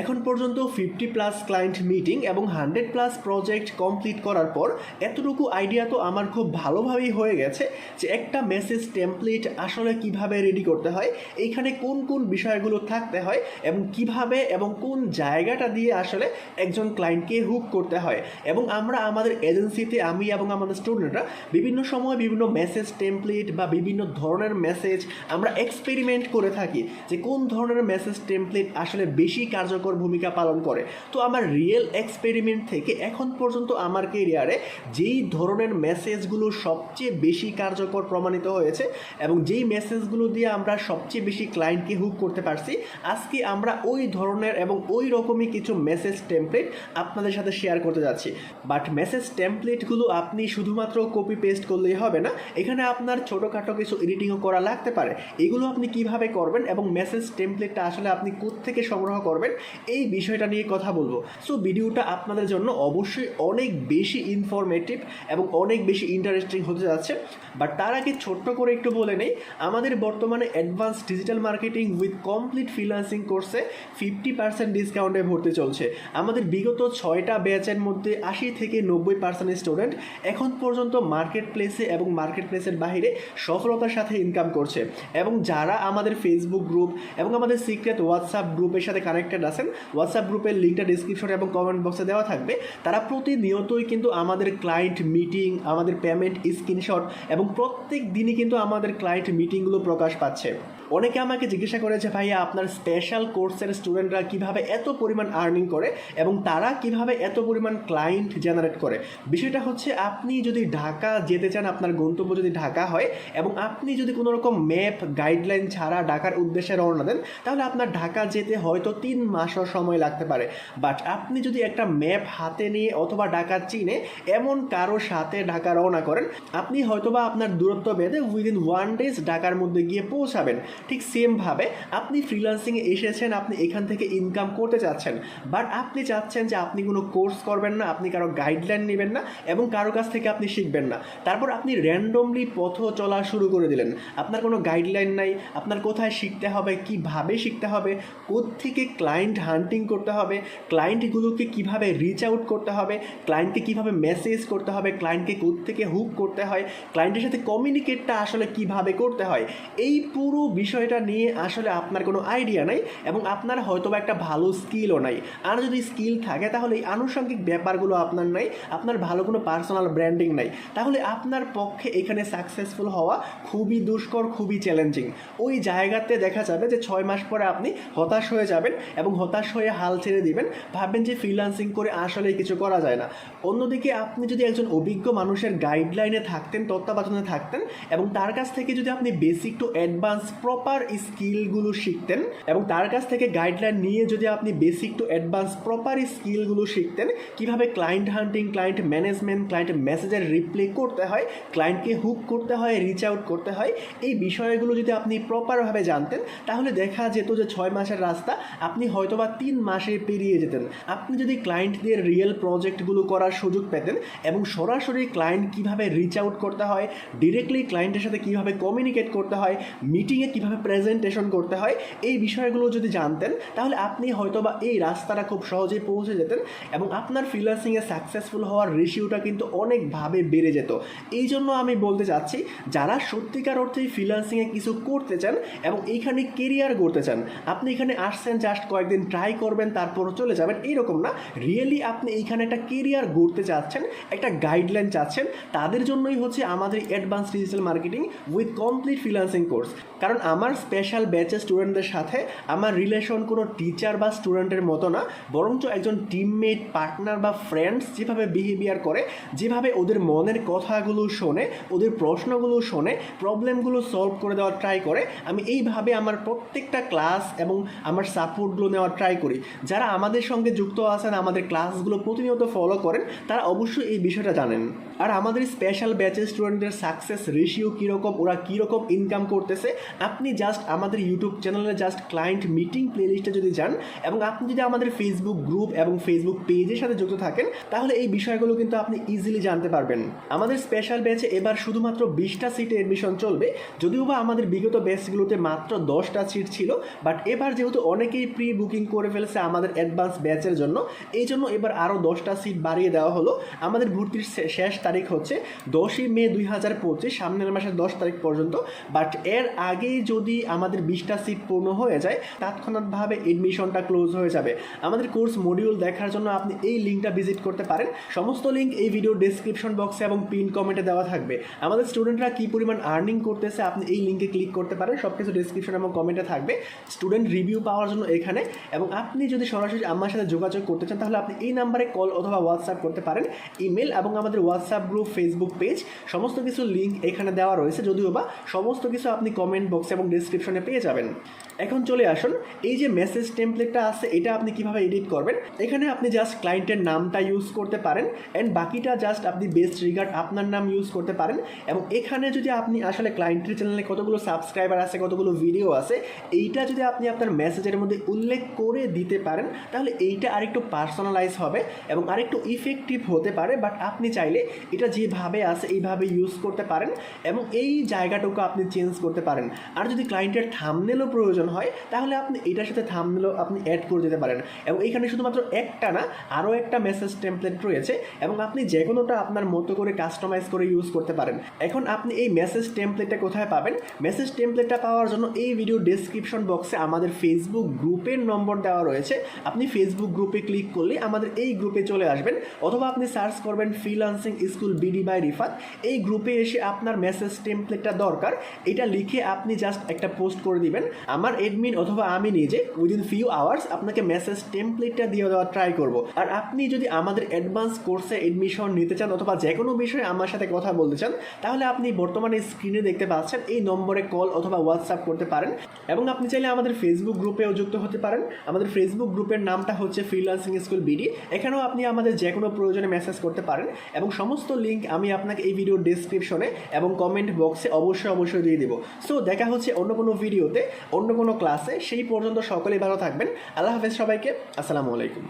এখন পর্যন্ত 50+ client meeting এবং 100+ প্রজেক্ট কমপ্লিট করার পর এতটুকু আইডিয়া তো আমার খুব ভালোভাবেই হয়ে গেছে যে একটা মেসেজ টেমপ্লেট আসলে কিভাবে রেডি করতে হয়, এইখানে কোন কোন বিষয়গুলো থাকতে হয় এবং কিভাবে এবং কোন জায়গাটা দিয়ে আসলে একজন ক্লায়েন্টকে হুক করতে হয়। এবং আমরা আমাদের এজেন্সিতে আমি এবং আমাদের স্টুডেন্টরা বিভিন্ন সময় বিভিন্ন মেসেজ টেমপ্লেট বা বিভিন্ন ধরনের মেসেজ আমরা এক্সপেরিমেন্ট করে থাকি যে কোন ধরনের মেসেজ টেমপ্লেট আসলে বেশি কার্যকর ভূমিকা পালন করে। তো আমার রিয়েল এক্সপেরিমেন্ট থেকে এখন পর্যন্ত আমার কেরিয়ারে যেই ধরনের মেসেজগুলো সবচেয়ে বেশি কার্যকর প্রমাণিত হয়েছে এবং যেই মেসেজগুলো দিয়ে আমরা সবচেয়ে বেশি ক্লায়েন্টকে হুক করতে পারছি, আজকে আমরা ওই ধরনের এবং ওই রকমই কিছু মেসেজ টেমপ্লেট আপনাদের সাথে শেয়ার করতে যাচ্ছি। বাট মেসেজ টেমপ্লেটগুলো আপনি শুধুমাত্র কপি পেস্ট করলেই হবে না, এখানে আপনার ছোটোখাটো কিছু এডিটিংও করা লাগতে পারে। এগুলো আপনি কিভাবে করবেন এবং মেসেজ টেমপ্লেটটা আসলে আপনি কোত্থেকে সংগ্রহ করবেন, এই বিষয়টা নিয়ে কথা বলবো। সো ভিডিওটা আপনাদের জন্য অবশ্যই অনেক বেশি ইনফরমেটিভ এবং অনেক বেশি ইন্টারেস্টিং হতে যাচ্ছে। বাট তার আগে ছোট্ট করে একটু বলে নেই, আমাদের বর্তমানে advance digital marketing with complete freelancing কোর্সে 50% ডিসকাউন্টে ভর্তি চলছে। আমাদের বিগত 6টা ব্যাচের মধ্যে 80 থেকে 90% স্টুডেন্ট এখন পর্যন্ত মার্কেট প্লেসে এবং মার্কেট প্লেসের বাইরে সফলতার সাথে ইনকাম করছে। এবং যারা আমাদের ফেসবুক গ্রুপ এবং আমাদের সিক্রেট হোয়াটসঅ্যাপ গ্রুপের সাথে কানেক্টেড আছেন, হোয়াটসঅ্যাপ গ্রুপের লিঙ্কটা ডিসক্রিপশনে এবং কমেন্ট বক্সে দেওয়া থাকবে, তারা প্রতিনিয়তই কিন্তু আমাদের ক্লায়েন্ট মিটিং, আমাদের পেমেন্ট স্ক্রিনশট এবং প্রত্যেক দিনই কিন্তু আমাদের ক্লায়েন্ট মিটিংগুলো প্রকাশ পাচ্ছে। অনেকে আমাকে জিজ্ঞাসা করেছে, ভাইয়া আপনার স্পেশাল কোর্সের স্টুডেন্টরা কিভাবে এত পরিমাণ আর্নিং করে এবং তারা কিভাবে এত পরিমাণ ক্লায়েন্ট জেনারেট করে। বিষয়টা হচ্ছে, আপনি যদি ঢাকা যেতে চান, আপনার গন্তব্য যদি ঢাকা হয় এবং আপনি যদি কোনো রকম ম্যাপ গাইডলাইন ছাড়া ঢাকার উদ্দেশ্যে রওনা দেন, তাহলে আপনার ঢাকা যেতে হয়তো 3 মাসও সময় লাগতে পারে। বাট আপনি যদি একটা ম্যাপ হাতে নিয়ে অথবা ঢাকা চিনে এমন কারো সাথে ঢাকা রওনা করেন, আপনি হয়তোবা আপনার দূরত্ব বেঁধে উইদিন 1 ডেজ ঢাকার মধ্যে গিয়ে পৌঁছাবেন। ঠিক সেমভাবে আপনি ফ্রিল্যান্সিংয়ে এসেছেন, আপনি এখান থেকে ইনকাম করতে চাচ্ছেন, বাট আপনি চাচ্ছেন যে আপনি কোনো কোর্স করবেন না, আপনি কারো গাইডলাইন নেবেন না এবং কারো কাছ থেকে আপনি শিখবেন না। তারপর আপনি র্যান্ডমলি পথ চলা শুরু করে দিলেন, আপনার কোনো গাইডলাইন নাই, আপনার কোথায় শিখতে হবে, কিভাবে শিখতে হবে, কোত্থেকে ক্লায়েন্ট হান্টিং করতে হবে, ক্লায়েন্টগুলোকে কিভাবে রিচ আউট করতে হবে, ক্লায়েন্টকে কিভাবে মেসেজ করতে হবে, ক্লায়েন্টকে কোত্থেকে হুক করতে হয়, ক্লায়েন্টের সাথে কমিউনিকেটটা আসলে কিভাবে করতে হয়, এই পুরো বিষয়টা নিয়ে আসলে আপনার কোনো আইডিয়া নাই এবং আপনার হয়তো বা একটা ভালো স্কিলও নাই। আর যদি স্কিল থাকে তাহলে এই আনুষঙ্গিক ব্যাপারগুলো আপনার নাই, আপনার ভালো কোনো পার্সোনাল ব্র্যান্ডিং নাই, তাহলে আপনার পক্ষে এখানে সাকসেসফুল হওয়া খুবই দুষ্কর, খুবই চ্যালেঞ্জিং। ওই জায়গাতে দেখা যাবে যে 6 মাস পরে আপনি হতাশ হয়ে যাবেন এবং হতাশ হয়ে হাল ছেড়ে দিবেন, ভাববেন যে ফ্রিল্যান্সিং করে আসলে কিছু করা যায় না। অন্যদিকে আপনি যদি একজন অভিজ্ঞ মানুষের গাইডলাইনে থাকতেন, তত্ত্বাবধানে থাকতেন এবং তার কাছ থেকে যদি আপনি বেসিক টু অ্যাডভান্স প্রপার স্কিলগুলো শিখতেন এবং তার কাছ থেকে গাইডলাইন নিয়ে যদি আপনি বেসিক টু অ্যাডভান্স প্রপার স্কিলগুলো শিখতেন, কিভাবে ক্লায়েন্ট হান্টিং, ক্লায়েন্ট ম্যানেজমেন্ট, ক্লায়েন্ট মেসেজের রিপ্লাই করতে হয়, ক্লায়েন্টকে হুক করতে হয়, রিচ আউট করতে হয়, এই বিষয়গুলো যদি আপনি প্রপারভাবে জানতেন, তাহলে দেখা যেত যে 6 মাসের রাস্তা আপনি হয়তোবা 3 মাসে পেরিয়ে যেতেন। আপনি যদি ক্লায়েন্টদের রিয়েল প্রজেক্টগুলো করার সুযোগ পেতেন এবং সরাসরি ক্লায়েন্ট কিভাবে রিচ আউট করতে হয়, ডিরেক্টলি ক্লায়েন্টের সাথে কিভাবে কমিউনিকেট করতে হয়, মিটিংয়ে কিভাবে প্রেজেন্টেশন করতে হয়, এই বিষয়গুলো যদি জানতেন, তাহলে আপনি হয়তোবা এই রাস্তাটা খুব সহজেই পৌঁছে যেতেন এবং আপনার ফ্রিল্যান্সিংয়ে সাকসেসফুল হওয়ার রেশিওটা কিন্তু অনেকভাবে বেড়ে যেত। এই জন্য আমি বলতে চাচ্ছি, যারা সত্যিকার অর্থেই ফ্রিল্যান্সিংয়ে কিছু করতে চান এবং এইখানে কেরিয়ার গড়তে চান, আপনি এখানে আসছেন জাস্ট কয়েকদিন ট্রাই করবেন তারপর চলে যাবেন, এইরকম না। রিয়েলি আপনি এইখানে একটা কেরিয়ার গড়তে চাচ্ছেন, একটা গাইডলাইন চাচ্ছেন, তাদের জন্যই হচ্ছে আমাদের advance digital marketing with complete freelancing course. কারণ আমার স্পেশাল ব্যাচের স্টুডেন্টদের সাথে আমার রিলেশন কোনো টিচার বা স্টুডেন্টের মতো না, বরঞ্চ একজন টিমমেট, পার্টনার বা ফ্রেন্ডস যেভাবে বিহেভিয়ার করে, যেভাবে ওদের মনের কথাগুলো শোনে, ওদের প্রশ্নগুলো শোনে, প্রবলেমগুলো সলভ করে দেওয়ার ট্রাই করে, আমি এইভাবে আমার প্রত্যেকটা ক্লাস এবং আমার সাপোর্টগুলো নেওয়ার ট্রাই করি। যারা আমাদের সঙ্গে যুক্ত আছেন, আমাদের ক্লাসগুলো প্রতিনিয়ত ফলো করেন, তারা অবশ্যই এই বিষয়টা জানেন। আর আমাদের স্পেশাল ব্যাচের স্টুডেন্টদের সাকসেস রেশিও কীরকম, ওরা কীরকম ইনকাম করতেছে, আপনি আপনি জাস্ট আমাদের ইউটিউব চ্যানেলে জাস্ট ক্লায়েন্ট মিটিং প্লেলিস্টে যদি যান এবং আপনি যদি আমাদের ফেসবুক গ্রুপ এবং ফেসবুক পেজের সাথে যুক্ত থাকেন, তাহলে এই বিষয়গুলো কিন্তু আপনি ইজিলি জানতে পারবেন। আমাদের স্পেশাল ব্যাচে এবার শুধুমাত্র 20টা সিটে এডমিশন চলবে, যদিও বা আমাদের বিগত ব্যাচগুলোতে মাত্র 10টা সিট ছিল, বাট এবার যেহেতু অনেকেই প্রি বুকিং করে ফেলছে আমাদের অ্যাডভান্স ব্যাচের জন্য, এই জন্য এবার আরও 10টা সিট বাড়িয়ে দেওয়া হলো। আমাদের ভর্তির শেষ তারিখ হচ্ছে 10ই মে 2025, সামনের মাসের 10 তারিখ পর্যন্ত। বাট এর আগেই যদি আমাদের 20টা সিট পূর্ণ হয়ে যায়, তাৎক্ষণিকভাবে এডমিশনটা ক্লোজ হয়ে যাবে। আমাদের কোর্স মডিউল দেখার জন্য আপনি এই লিঙ্কটা ভিজিট করতে পারেন। সমস্ত লিঙ্ক এই ভিডিও ডেসক্রিপশন বক্সে এবং পিন কমেন্টে দেওয়া থাকবে। আমাদের স্টুডেন্টরা কী পরিমাণ আর্নিং করতেছে আপনি এই লিঙ্কে ক্লিক করতে পারেন, সব কিছু ডেসক্রিপশন এবং কমেন্টে থাকবে। স্টুডেন্ট রিভিউ পাওয়ার জন্য এখানে, এবং আপনি যদি সরাসরি আমার সাথে যোগাযোগ করতে চান তাহলে আপনি এই নাম্বারে কল অথবা হোয়াটসঅ্যাপ করতে পারেন। ইমেল এবং আমাদের হোয়াটসঅ্যাপ গ্রুপ, ফেসবুক পেজ, সমস্ত কিছু লিঙ্ক এখানে দেওয়া রয়েছে, যদিও বা সমস্ত কিছু আপনি কমেন্ট বক্স এবং ডেসক্রিপশনে পেয়ে যাবেন। এখন চলে আসুন, এই যে মেসেজ টেমপ্লেটটা আছে এটা আপনি কিভাবে এডিট করবেন। এখানে আপনি জাস্ট ক্লায়েন্টের নামটা ইউজ করতে পারেন অ্যান্ড বাকিটা জাস্ট আপনি বেস্ট রিগার্ড আপনার নাম ইউজ করতে পারেন। এবং এখানে যদি আপনি আসলে ক্লায়েন্টের চ্যানেলে কতগুলো সাবস্ক্রাইবার আছে, কতগুলো ভিডিও আছে, এইটা যদি আপনি আপনার মেসেজের মধ্যে উল্লেখ করে দিতে পারেন, তাহলে এইটা আরেকটু পার্সোনালাইজ হবে এবং আরেকটু ইফেক্টিভ হতে পারে। বাট আপনি চাইলে এটা যেভাবে আছে এইভাবে ইউজ করতে পারেন এবং এই জায়গাটুকু আপনি চেঞ্জ করতে পারেন। আর যদি ক্লায়েন্টের থাম্বনেলও প্রয়োজন হয় তাহলে আপনি এটার সাথে থাম্বনেলও আপনি অ্যাড করে দিতে পারেন। এবং এখানে শুধুমাত্র একটা না, আরও একটা মেসেজ টেমপ্লেট রয়েছে এবং আপনি যে কোনোটা আপনার মতো করে কাস্টমাইজ করে ইউজ করতে পারেন। এখন আপনি এই মেসেজ টেমপ্লেটটা কোথায় পাবেন? মেসেজ টেমপ্লেটটা পাওয়ার জন্য এই ভিডিও ডেসক্রিপশন বক্সে আমাদের ফেসবুক গ্রুপের নম্বর দেওয়া রয়েছে। আপনি ফেসবুক গ্রুপে ক্লিক করলে আমাদের এই গ্রুপে চলে আসবেন, অথবা আপনি সার্চ করবেন freelancing school BD by Rifat. এই গ্রুপে এসে আপনার মেসেজ টেমপ্লেটটা দরকার, এটা লিখে আপনি জাস্ট একটা পোস্ট করে দিবেন। আমার এডমিন অথবা আমি নিজে উইদিন ফিউ আওয়ার্স আপনাকে মেসেজ টেমপ্লেটটা দিয়ে দেওয়ার ট্রাই করব। আর আপনি যদি আমাদের অ্যাডভান্স কোর্সে এডমিশন নিতে চান অথবা যে কোনো বিষয়ে আমার সাথে কথা বলতে চান, তাহলে আপনি বর্তমানে স্ক্রিনে দেখতে পাচ্ছেন এই নম্বরে কল অথবা হোয়াটসঅ্যাপ করতে পারেন। এবং আপনি চাইলে আমাদের ফেসবুক গ্রুপেও যুক্ত হতে পারেন। আমাদের ফেসবুক গ্রুপের নামটা হচ্ছে ফ্রিল্যান্সিং স্কুল বিডি। এখানেও আপনি আমাদের যে কোনো প্রয়োজনে মেসেজ করতে পারেন এবং সমস্ত লিঙ্ক আমি আপনাকে এই ভিডিওর ডেসক্রিপশনে এবং কমেন্ট বক্সে অবশ্যই দিয়ে দেবো। সো দেখা হচ্ছে অন্য কোনো ভিডিওতে, অন্য কোনো ক্লাসে। সেই পর্যন্ত সকলেই ভালো থাকবেন। আল্লাহ হাফেজ সবাইকে। আসসালামু আলাইকুম।